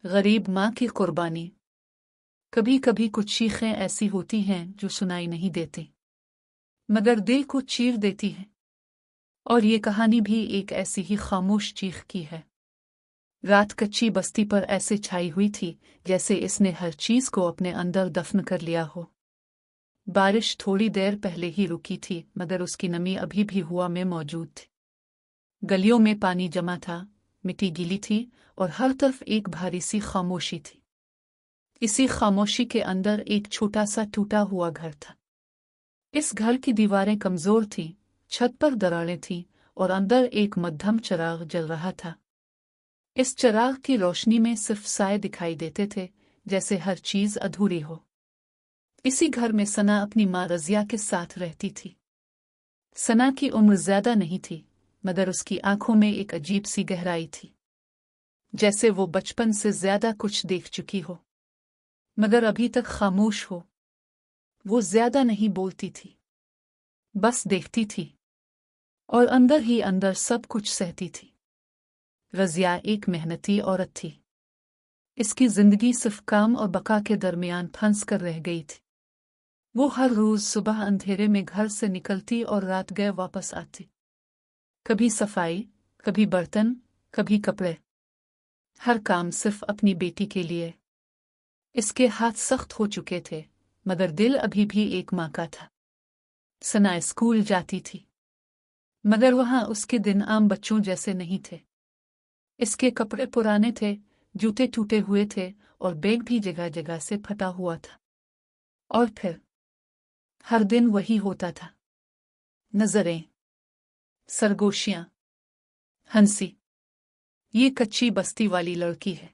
गरीब माँ की कुर्बानी। कभी कभी कुछ चीखें ऐसी होती हैं जो सुनाई नहीं देती मगर दिल को चीर देती हैं। और ये कहानी भी एक ऐसी ही खामोश चीख की है। रात कच्ची बस्ती पर ऐसे छाई हुई थी जैसे इसने हर चीज को अपने अंदर दफन कर लिया हो। बारिश थोड़ी देर पहले ही रुकी थी मगर उसकी नमी अभी भी हवा में मौजूद थी। गलियों में पानी जमा था, मिट्टी गीली थी और हर तरफ एक भारी सी खामोशी थी। इसी खामोशी के अंदर एक छोटा सा टूटा हुआ घर था। इस घर की दीवारें कमजोर थीं, छत पर दरारें थीं और अंदर एक मध्यम चिराग जल रहा था। इस चिराग की रोशनी में सिर्फ साए दिखाई देते थे, जैसे हर चीज अधूरी हो। इसी घर में सना अपनी माँ रजिया के साथ रहती थी। सना की उम्र ज्यादा नहीं थी मगर उसकी आंखों में एक अजीब सी गहराई थी, जैसे वो बचपन से ज्यादा कुछ देख चुकी हो मगर अभी तक खामोश हो। वो ज्यादा नहीं बोलती थी, बस देखती थी और अंदर ही अंदर सब कुछ सहती थी। रजिया एक मेहनती औरत थी। इसकी जिंदगी सिर्फ काम और बका के दरमियान फंस कर रह गई थी। वो हर रोज सुबह अंधेरे में घर से निकलती और रात गए वापस आती। कभी सफाई, कभी बर्तन, कभी कपड़े, हर काम सिर्फ अपनी बेटी के लिए। इसके हाथ सख्त हो चुके थे मगर दिल अभी भी एक माँ का था। सना स्कूल जाती थी मगर वहां उसके दिन आम बच्चों जैसे नहीं थे। इसके कपड़े पुराने थे, जूते टूटे हुए थे और बैग भी जगह जगह से फटा हुआ था। और फिर हर दिन वही होता था। नजरें, सरगोशियां, हंसी। ये कच्ची बस्ती वाली लड़की है,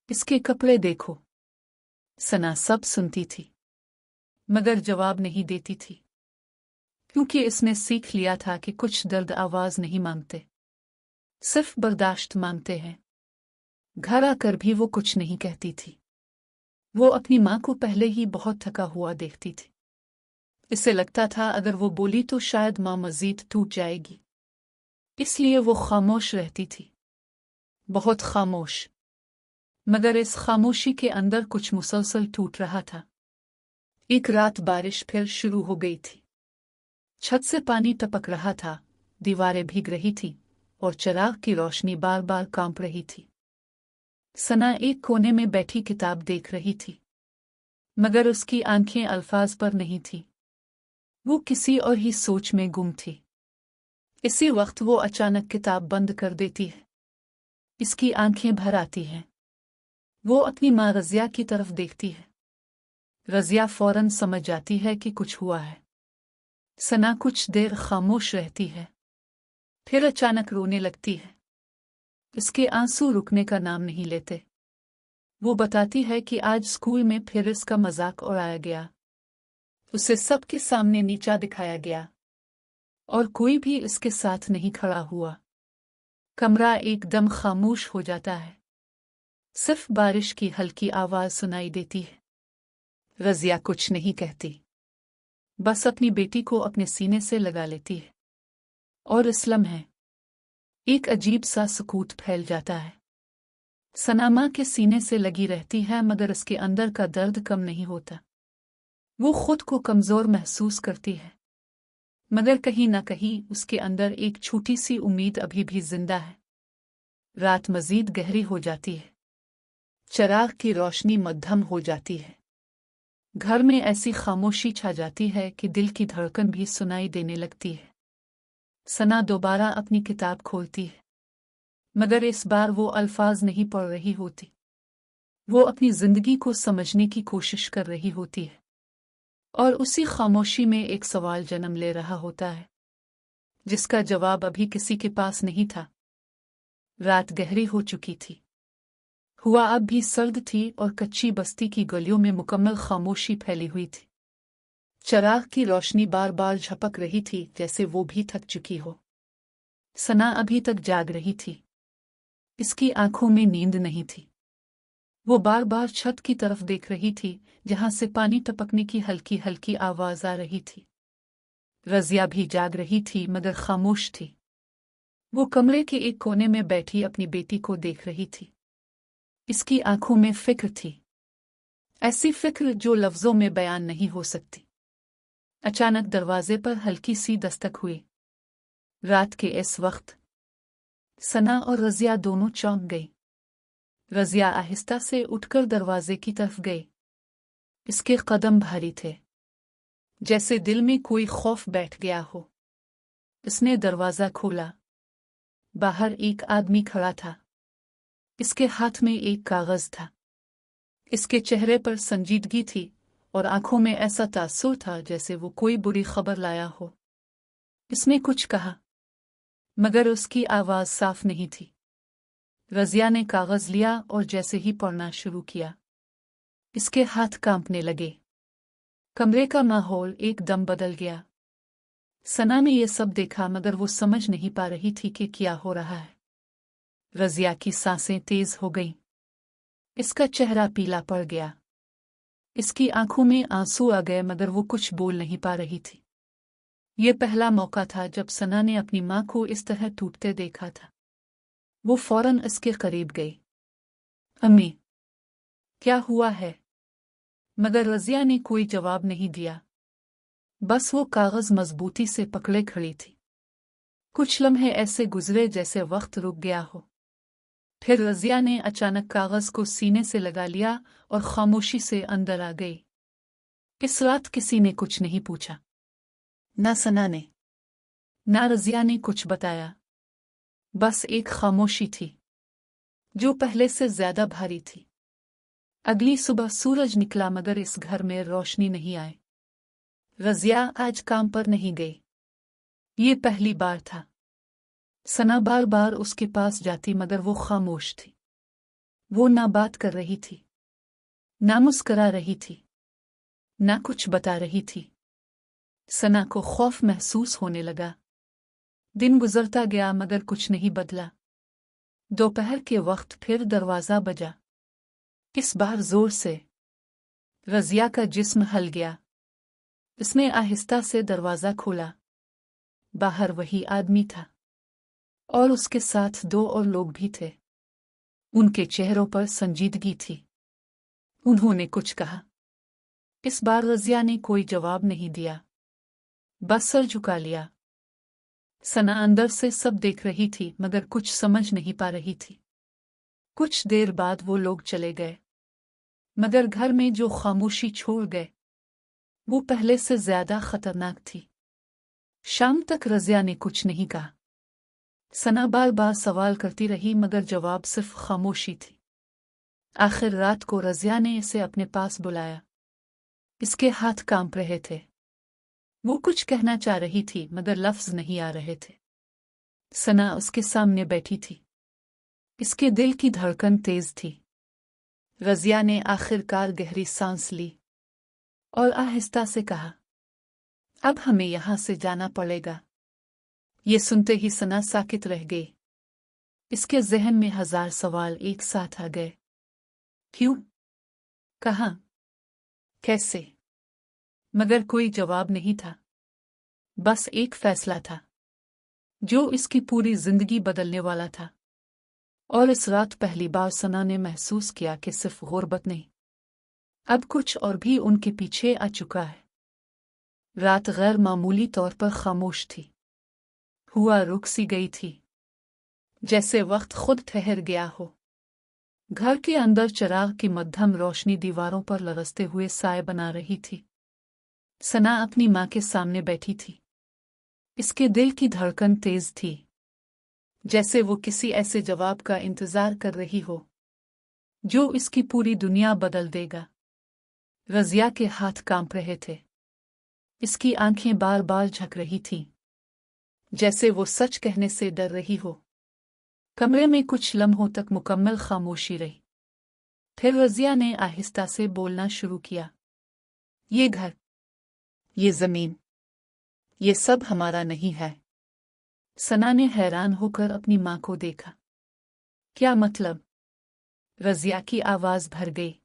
इसके कपड़े देखो। सना सब सुनती थी मगर जवाब नहीं देती थी, क्योंकि इसने सीख लिया था कि कुछ दर्द आवाज नहीं मांगते, सिर्फ बर्दाश्त मांगते हैं। घर आकर भी वो कुछ नहीं कहती थी। वो अपनी माँ को पहले ही बहुत थका हुआ देखती थी। इसे लगता था अगर वो बोली तो शायद माँ मजीद टूट जाएगी, इसलिए वो खामोश रहती थी, बहुत खामोश। मगर इस खामोशी के अंदर कुछ मुसलसल टूट रहा था। एक रात बारिश फिर शुरू हो गई थी। छत से पानी टपक रहा था, दीवारें भीग रही थी और चिराग की रोशनी बार बार कांप रही थी। सना एक कोने में बैठी किताब देख रही थी मगर उसकी आंखें अल्फाज पर नहीं थी। वो किसी और ही सोच में गुम थी। इसी वक्त वो अचानक किताब बंद कर देती है। इसकी आंखें भर आती हैं। वो अपनी माँ रजिया की तरफ देखती है। रजिया फौरन समझ जाती है कि कुछ हुआ है। सना कुछ देर खामोश रहती है, फिर अचानक रोने लगती है। इसके आंसू रुकने का नाम नहीं लेते। वो बताती है कि आज स्कूल में फिर इसका मजाक उड़ाया गया, उसे सबके सामने नीचा दिखाया गया और कोई भी इसके साथ नहीं खड़ा हुआ। कमरा एकदम खामोश हो जाता है, सिर्फ बारिश की हल्की आवाज सुनाई देती है। रजिया कुछ नहीं कहती, बस अपनी बेटी को अपने सीने से लगा लेती है। और इस लम्हे एक अजीब सा सुकूत फैल जाता है। सना माँ के सीने से लगी रहती है मगर उसके अंदर का दर्द कम नहीं होता। वो खुद को कमजोर महसूस करती है मगर कहीं ना कहीं उसके अंदर एक छोटी सी उम्मीद अभी भी जिंदा है। रात मजीद गहरी हो जाती है, चिराग की रोशनी मध्यम हो जाती है। घर में ऐसी खामोशी छा जाती है कि दिल की धड़कन भी सुनाई देने लगती है। सना दोबारा अपनी किताब खोलती है मगर इस बार वो अल्फाज नहीं पढ़ रही होती। वो अपनी जिंदगी को समझने की कोशिश कर रही होती है और उसी खामोशी में एक सवाल जन्म ले रहा होता है जिसका जवाब अभी किसी के पास नहीं था। रात गहरी हो चुकी थी, हुआ अब भी सर्द थी और कच्ची बस्ती की गलियों में मुकम्मल खामोशी फैली हुई थी। चिराग की रोशनी बार बार झपक रही थी जैसे वो भी थक चुकी हो। सना अभी तक जाग रही थी, इसकी आंखों में नींद नहीं थी। वो बार बार छत की तरफ देख रही थी जहां से पानी टपकने की हल्की हल्की आवाज आ रही थी। रजिया भी जाग रही थी मगर खामोश थी। वो कमरे के एक कोने में बैठी अपनी बेटी को देख रही थी। इसकी आंखों में फिक्र थी, ऐसी फिक्र जो लफ्जों में बयान नहीं हो सकती। अचानक दरवाजे पर हल्की सी दस्तक हुई। रात के इस वक्त सना और रज़िया दोनों चौंक गई। रज़िया आहिस्ता से उठकर दरवाजे की तरफ गई। इसके कदम भारी थे, जैसे दिल में कोई खौफ बैठ गया हो। इसने दरवाजा खोला। बाहर एक आदमी खड़ा था। इसके हाथ में एक कागज था। इसके चेहरे पर संजीदगी थी और आंखों में ऐसा तासुर था जैसे वो कोई बुरी खबर लाया हो। इसने कुछ कहा, मगर उसकी आवाज साफ नहीं थी। रज़िया ने कागज लिया और जैसे ही पढ़ना शुरू किया, इसके हाथ कांपने लगे। कमरे का माहौल एकदम बदल गया। सना ने यह सब देखा, मगर वो समझ नहीं पा रही थी कि क्या हो रहा है। रज़िया की सांसें तेज हो गईं। इसका चेहरा पीला पड़ गया। इसकी आंखों में आंसू आ गए, मगर वो कुछ बोल नहीं पा रही थी। ये पहला मौका था जब सना ने अपनी मां को इस तरह टूटते देखा था। वो फौरन इसके करीब गई। अम्मी, क्या हुआ है? मगर रज़िया ने कोई जवाब नहीं दिया। बस वो कागज मजबूती से पकड़े खड़ी थी। कुछ लम्हे ऐसे गुजरे जैसे वक्त रुक गया हो। फिर रज़िया ने अचानक कागज को सीने से लगा लिया और खामोशी से अंदर आ गई। इस रात किसी ने कुछ नहीं पूछा। ना सना ने, ना रज़िया ने कुछ बताया। बस एक खामोशी थी, जो पहले से ज्यादा भारी थी। अगली सुबह सूरज निकला, मगर इस घर में रोशनी नहीं आई। रज़िया आज काम पर नहीं गई। ये पहली बार था। सना बार बार उसके पास जाती, मगर वो खामोश थी। वो ना बात कर रही थी, ना मुस्करा रही थी, ना कुछ बता रही थी। सना को खौफ महसूस होने लगा। दिन गुजरता गया, मगर कुछ नहीं बदला। दोपहर के वक्त फिर दरवाजा बजा, इस बार जोर से। रज़िया का जिस्म हल गया। इसने आहिस्ता से दरवाजा खोला। बाहर वही आदमी था, और उसके साथ दो और लोग भी थे। उनके चेहरों पर संजीदगी थी। उन्होंने कुछ कहा। इस बार रज़िया ने कोई जवाब नहीं दिया, बस सर झुका लिया। सना अंदर से सब देख रही थी, मगर कुछ समझ नहीं पा रही थी। कुछ देर बाद वो लोग चले गए, मगर घर में जो खामोशी छोड़ गए, वो पहले से ज्यादा खतरनाक थी। शाम तक रज़िया ने कुछ नहीं कहा। सना बार बार सवाल करती रही, मगर जवाब सिर्फ खामोशी थी। आखिर रात को रज़िया ने इसे अपने पास बुलाया। इसके हाथ कांप रहे थे। वो कुछ कहना चाह रही थी, मगर लफ्ज नहीं आ रहे थे। सना उसके सामने बैठी थी। इसके दिल की धड़कन तेज थी। रज़िया ने आखिरकार गहरी सांस ली और आहिस्ता से कहा, अब हमें यहां से जाना पड़ेगा। ये सुनते ही सना साकित रह गई। इसके जहन में हजार सवाल एक साथ आ गए। क्यों? कहाँ? कैसे? मगर कोई जवाब नहीं था। बस एक फैसला था, जो इसकी पूरी जिंदगी बदलने वाला था। और इस रात पहली बार सना ने महसूस किया कि सिर्फ गुर्बत नहीं, अब कुछ और भी उनके पीछे आ चुका है। रात गैर मामूली तौर पर खामोश थी। हुआ रुक सी गई थी, जैसे वक्त खुद ठहर गया हो। घर के अंदर चिराग की मध्यम रोशनी दीवारों पर लरसते हुए साए बना रही थी। सना अपनी मां के सामने बैठी थी। इसके दिल की धड़कन तेज थी, जैसे वो किसी ऐसे जवाब का इंतजार कर रही हो जो इसकी पूरी दुनिया बदल देगा। रज़िया के हाथ कांप रहे थे। इसकी आंखें बार बार झक रही थीं, जैसे वो सच कहने से डर रही हो। कमरे में कुछ लम्हों तक मुकम्मल खामोशी रही। फिर रज़िया ने आहिस्ता से बोलना शुरू किया। ये घर, ये जमीन, ये सब हमारा नहीं है। सना ने हैरान होकर अपनी मां को देखा। क्या मतलब? रज़िया की आवाज भर गई।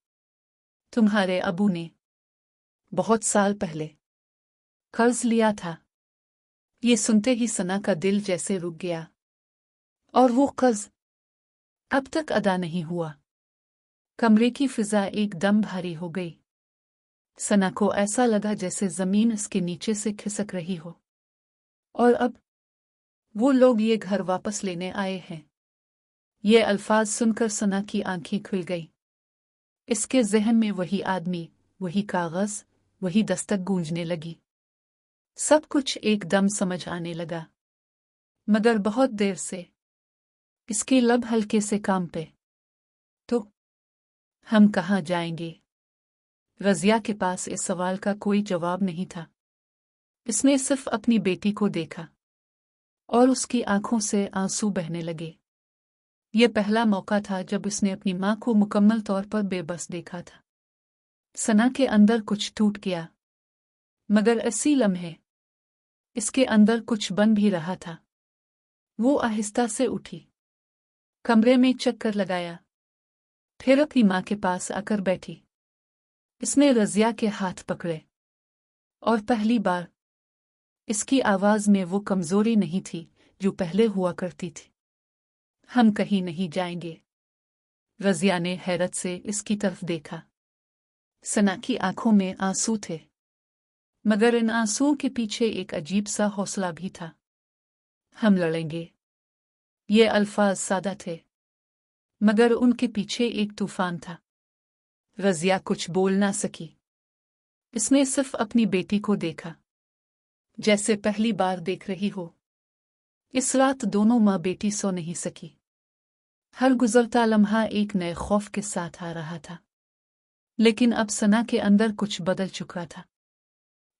तुम्हारे अबू ने बहुत साल पहले कर्ज लिया था। ये सुनते ही सना का दिल जैसे रुक गया। और वो कर्ज अब तक अदा नहीं हुआ। कमरे की फिजा एकदम भारी हो गई। सना को ऐसा लगा जैसे जमीन इसके नीचे से खिसक रही हो। और अब वो लोग ये घर वापस लेने आए हैं। ये अल्फाज सुनकर सना की आंखें खुल गई। इसके जहन में वही आदमी, वही कागज, वही दस्तक गूंजने लगी। सब कुछ एकदम समझ आने लगा, मगर बहुत देर से। इसके लब हल्के से कांपे। तो हम कहाँ जाएंगे? रज़िया के पास इस सवाल का कोई जवाब नहीं था। इसने सिर्फ अपनी बेटी को देखा और उसकी आंखों से आंसू बहने लगे। ये पहला मौका था जब उसने अपनी मां को मुकम्मल तौर पर बेबस देखा था। सना के अंदर कुछ टूट गया, मगर इसी लम्हे इसके अंदर कुछ बन भी रहा था। वो आहिस्ता से उठी, कमरे में चक्कर लगाया, फिर अपनी मां के पास आकर बैठी। इसने रज़िया के हाथ पकड़े और पहली बार इसकी आवाज में वो कमजोरी नहीं थी जो पहले हुआ करती थी। हम कहीं नहीं जाएंगे। रज़िया ने हैरत से इसकी तरफ देखा। सना की आंखों में आंसू थे, मगर इन आंसुओं के पीछे एक अजीब सा हौसला भी था। हम लड़ेंगे। ये अल्फाज सादा थे, मगर उनके पीछे एक तूफान था। रज़िया कुछ बोल ना सकी। इसने सिर्फ अपनी बेटी को देखा, जैसे पहली बार देख रही हो। इस रात दोनों माँ बेटी सो नहीं सकी। हर गुजरता लम्हा एक नए खौफ के साथ आ रहा था। लेकिन अब सना के अंदर कुछ बदल चुका था।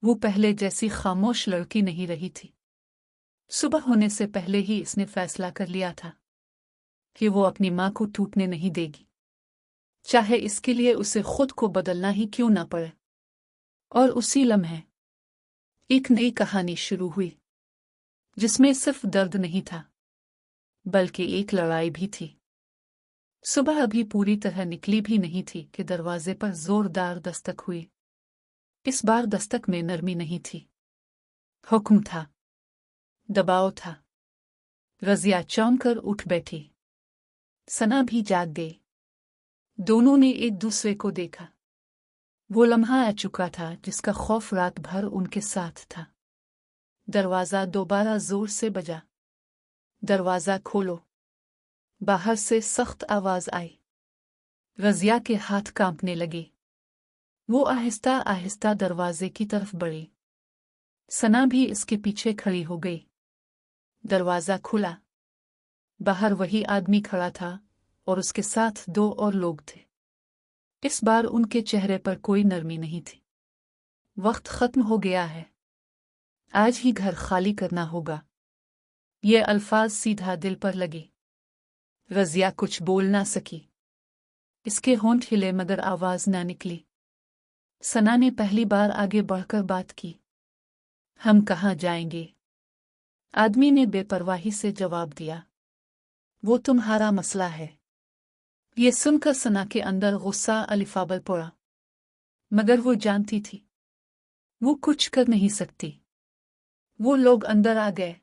वो पहले जैसी खामोश लड़की नहीं रही थी। सुबह होने से पहले ही इसने फैसला कर लिया था कि वो अपनी माँ को टूटने नहीं देगी, चाहे इसके लिए उसे खुद को बदलना ही क्यों ना पड़े। और उसी लम्हे एक नई कहानी शुरू हुई, जिसमें सिर्फ दर्द नहीं था, बल्कि एक लड़ाई भी थी। सुबह अभी पूरी तरह निकली भी नहीं थी कि दरवाजे पर जोरदार दस्तक हुई। इस बार दस्तक में नरमी नहीं थी, हुक्म था, दबाव था। रज़िया चौंक कर उठ बैठी। सना भी जाग गई। दोनों ने एक दूसरे को देखा। वो लम्हा आ चुका था जिसका खौफ रात भर उनके साथ था। दरवाजा दोबारा जोर से बजा। दरवाजा खोलो। बाहर से सख्त आवाज आई। रज़िया के हाथ कांपने लगे। वो आहिस्ता आहिस्ता दरवाजे की तरफ बढ़ी। सना भी इसके पीछे खड़ी हो गई। दरवाजा खुला। बाहर वही आदमी खड़ा था और उसके साथ दो और लोग थे। इस बार उनके चेहरे पर कोई नरमी नहीं थी। वक्त खत्म हो गया है। आज ही घर खाली करना होगा। ये अल्फाज सीधा दिल पर लगे। रज़िया कुछ बोल ना सकी। इसके होंठ हिले मगर आवाज ना निकली। सना ने पहली बार आगे बढ़कर बात की। हम कहाँ जाएंगे? आदमी ने बेपरवाही से जवाब दिया। वो तुम्हारा मसला है। ये सुनकर सना के अंदर गुस्सा अलिफाबल पड़ा, मगर वो जानती थी वो कुछ कर नहीं सकती। वो लोग अंदर आ गए।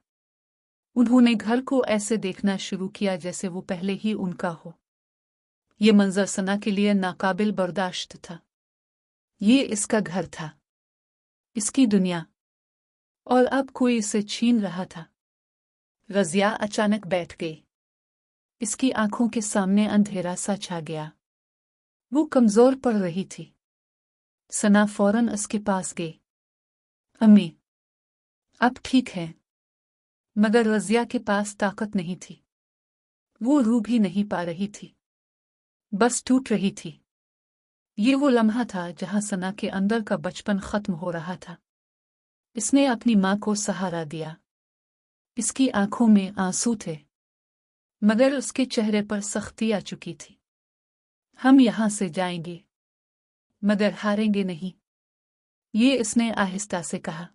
उन्होंने घर को ऐसे देखना शुरू किया जैसे वो पहले ही उनका हो। ये मंजर सना के लिए नाकाबिल बर्दाश्त था। ये इसका घर था, इसकी दुनिया, और अब कोई इसे छीन रहा था। रज़िया अचानक बैठ गई। इसकी आंखों के सामने अंधेरा सा छा गया। वो कमजोर पड़ रही थी। सना फौरन उसके पास गई। अम्मी, अब ठीक है। मगर रज़िया के पास ताकत नहीं थी। वो रू भी नहीं पा रही थी, बस टूट रही थी। ये वो लम्हा था जहां सना के अंदर का बचपन खत्म हो रहा था। इसने अपनी मां को सहारा दिया। इसकी आंखों में आंसू थे, मगर उसके चेहरे पर सख्ती आ चुकी थी। हम यहां से जाएंगे, मगर हारेंगे नहीं, ये इसने आहिस्ता से कहा,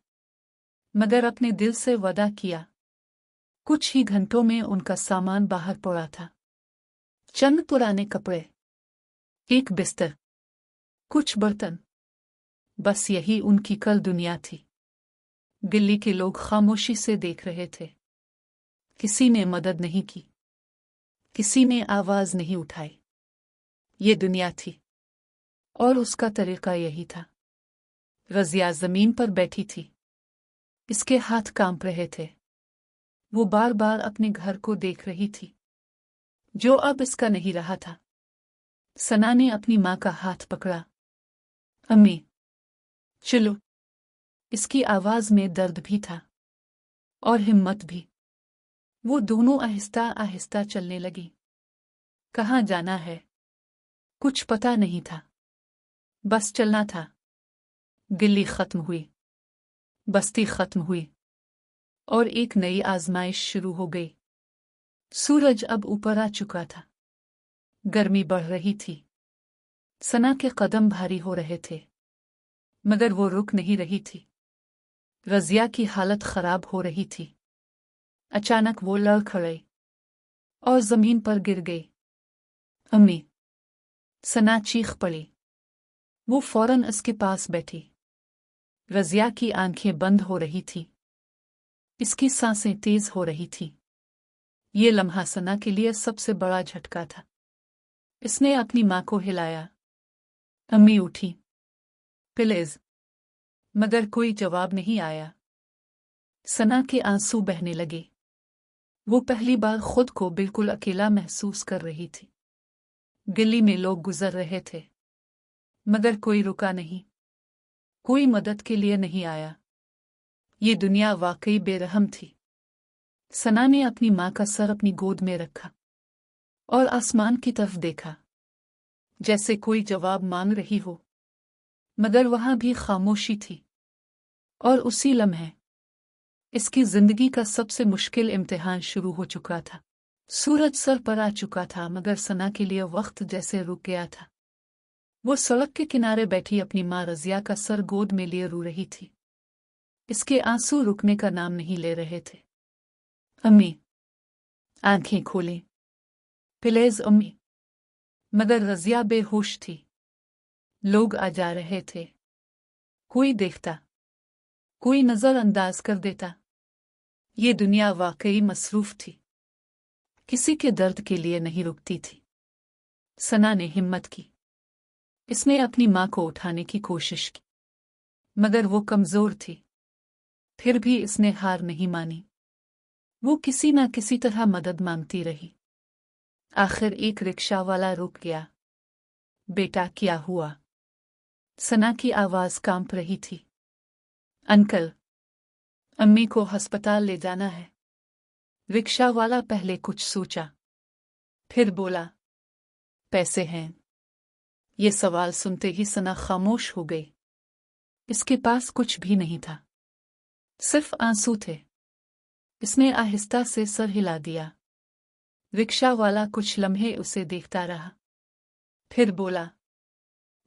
मगर अपने दिल से वादा किया। कुछ ही घंटों में उनका सामान बाहर पड़ा था। चंद पुराने कपड़े, एक बिस्तर, कुछ बर्तन, बस यही उनकी कल दुनिया थी। दिल्ली के लोग खामोशी से देख रहे थे। किसी ने मदद नहीं की, किसी ने आवाज नहीं उठाई। ये दुनिया थी और उसका तरीका यही था। रज़िया ज़मीन पर बैठी थी। इसके हाथ कांप रहे थे। वो बार बार अपने घर को देख रही थी, जो अब इसका नहीं रहा था। सना ने अपनी माँ का हाथ पकड़ा। अम्मी, चलो। इसकी आवाज में दर्द भी था और हिम्मत भी। वो दोनों आहिस्ता आहिस्ता चलने लगी। कहाँ जाना है कुछ पता नहीं था, बस चलना था। गिल्ली खत्म हुई, बस्ती खत्म हुई और एक नई आजमाइश शुरू हो गई। सूरज अब ऊपर आ चुका था। गर्मी बढ़ रही थी। सना के कदम भारी हो रहे थे, मगर वो रुक नहीं रही थी। रज़िया की हालत खराब हो रही थी। अचानक वो लड़खड़ाई और जमीन पर गिर गई। अम्मी! सना चीख पड़ी। वो फौरन उसके पास बैठी। रज़िया की आंखें बंद हो रही थी। इसकी सांसें तेज हो रही थी। ये लम्हा सना के लिए सबसे बड़ा झटका था। इसने अपनी माँ को हिलाया। अम्मी उठी। प्लीज। मगर कोई जवाब नहीं आया। सना के आंसू बहने लगे। वो पहली बार खुद को बिल्कुल अकेला महसूस कर रही थी। गली में लोग गुजर रहे थे, मगर कोई रुका नहीं। कोई मदद के लिए नहीं आया। ये दुनिया वाकई बेरहम थी। सना ने अपनी माँ का सर अपनी गोद में रखा और आसमान की तरफ देखा, जैसे कोई जवाब मांग रही हो, मगर वहां भी खामोशी थी। और उसी लम्हे इसकी जिंदगी का सबसे मुश्किल इम्तिहान शुरू हो चुका था। सूरज सर पर आ चुका था, मगर सना के लिए वक्त जैसे रुक गया था। वो सड़क के किनारे बैठी अपनी माँ रज़िया का सर गोद में लिए रो रही थी। इसके आंसू रुकने का नाम नहीं ले रहे थे। अम्मी! आंखें खोली। प्लीज अम्मी! मगर रज़िया बेहोश थी। लोग आ जा रहे थे। कोई देखता, कोई नजरअंदाज कर देता। ये दुनिया वाकई मसरूफ थी, किसी के दर्द के लिए नहीं रुकती थी। सना ने हिम्मत की। इसने अपनी माँ को उठाने की कोशिश की, मगर वो कमजोर थी। फिर भी इसने हार नहीं मानी। वो किसी न किसी तरह मदद मांगती रही। आखिर एक रिक्शा वाला रुक गया। बेटा, क्या हुआ? सना की आवाज कांप रही थी। अंकल, अम्मी को अस्पताल ले जाना है। रिक्शा वाला पहले कुछ सोचा, फिर बोला, पैसे हैं? ये सवाल सुनते ही सना खामोश हो गई। इसके पास कुछ भी नहीं था, सिर्फ आंसू थे। इसने आहिस्ता से सर हिला दिया। रिक्शा वाला कुछ लम्हे उसे देखता रहा, फिर बोला,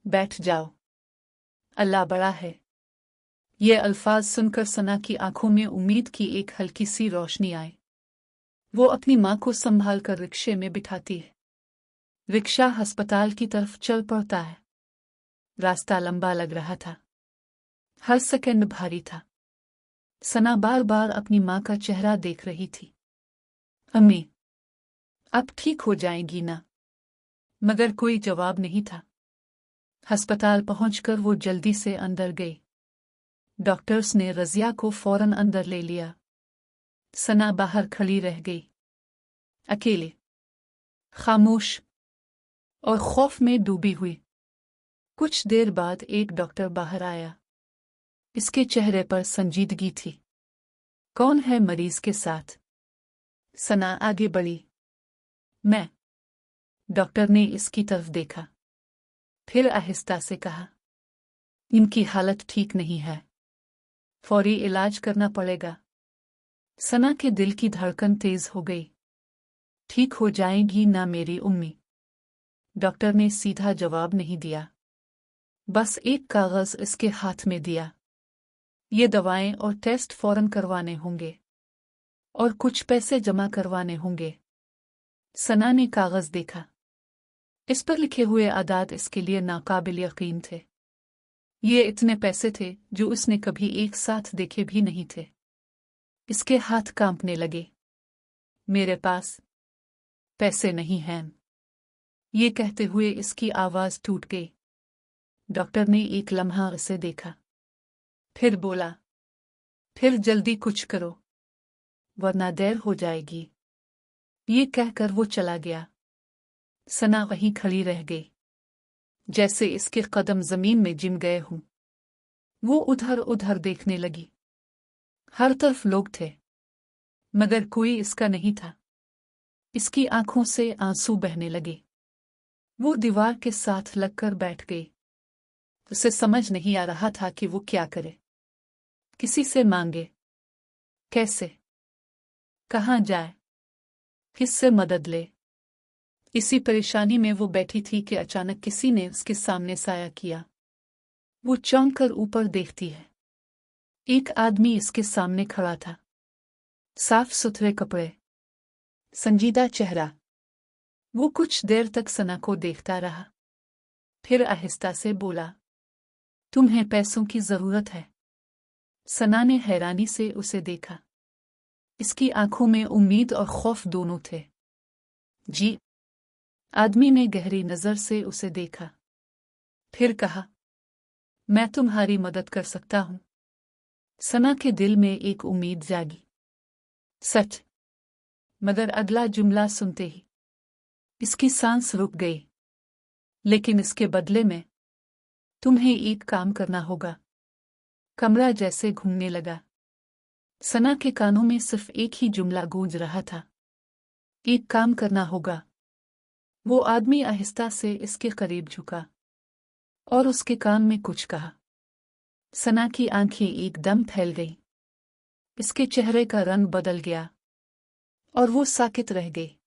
बैठ जाओ, अल्लाह बड़ा है। ये अल्फाज सुनकर सना की आंखों में उम्मीद की एक हल्की सी रोशनी आई। वो अपनी माँ को संभाल कर रिक्शे में बिठाती है। रिक्शा अस्पताल की तरफ चल पड़ता है। रास्ता लंबा लग रहा था। हर सेकंड भारी था। सना बार बार अपनी माँ का चेहरा देख रही थी। अम्मी, अब ठीक हो जाएंगी ना? मगर कोई जवाब नहीं था। अस्पताल पहुंचकर वो जल्दी से अंदर गई। डॉक्टर्स ने रज़िया को फौरन अंदर ले लिया। सना बाहर खड़ी रह गई, अकेले, खामोश और खौफ में डूबी हुई। कुछ देर बाद एक डॉक्टर बाहर आया। इसके चेहरे पर संजीदगी थी। कौन है मरीज के साथ? सना आगे बढ़ी। मैं। डॉक्टर ने इसकी तरफ देखा, फिर आहिस्ता से कहा, इनकी हालत ठीक नहीं है, फौरी इलाज करना पड़ेगा। सना के दिल की धड़कन तेज हो गई। ठीक हो जाएगी ना मेरी उम्मी? डॉक्टर ने सीधा जवाब नहीं दिया, बस एक कागज इसके हाथ में दिया। ये दवाएं और टेस्ट फौरन करवाने होंगे और कुछ पैसे जमा करवाने होंगे। सना ने कागज देखा। इस पर लिखे हुए आदाद इसके लिए नाकाबिल यकीन थे। ये इतने पैसे थे जो उसने कभी एक साथ देखे भी नहीं थे। इसके हाथ कांपने लगे। मेरे पास पैसे नहीं हैं। ये कहते हुए इसकी आवाज टूट गई। डॉक्टर ने एक लम्हा उसे देखा, फिर बोला, फिर जल्दी कुछ करो वरना देर हो जाएगी। ये कहकर वो चला गया। सना वहीं खड़ी रह गई, जैसे इसके कदम जमीन में जिम गए हों। वो उधर उधर देखने लगी। हर तरफ लोग थे, मगर कोई इसका नहीं था। इसकी आंखों से आंसू बहने लगे। वो दीवार के साथ लगकर बैठ गई। उसे समझ नहीं आ रहा था कि वो क्या करे। किसी से मांगे, कैसे, कहाँ जाए, किससे मदद ले। इसी परेशानी में वो बैठी थी कि अचानक किसी ने उसके सामने साया किया। वो चौंक कर ऊपर देखती है। एक आदमी इसके सामने खड़ा था, साफ सुथरे कपड़े, संजीदा चेहरा। वो कुछ देर तक सना को देखता रहा, फिर आहिस्ता से बोला, तुम्हें पैसों की जरूरत है। सना ने हैरानी से उसे देखा। इसकी आंखों में उम्मीद और खौफ दोनों थे। जी। आदमी ने गहरी नजर से उसे देखा, फिर कहा, मैं तुम्हारी मदद कर सकता हूं। सना के दिल में एक उम्मीद जागी। सच। मगर अगला जुमला सुनते ही इसकी सांस रुक गई। लेकिन इसके बदले में तुम्हें एक काम करना होगा। कमरा जैसे घूमने लगा। सना के कानों में सिर्फ एक ही जुमला गूंज रहा था, एक काम करना होगा। वो आदमी आहिस्ता से इसके करीब झुका और उसके कान में कुछ कहा। सना की आंखें एकदम फैल गईं। इसके चेहरे का रंग बदल गया और वो साकित रह गई।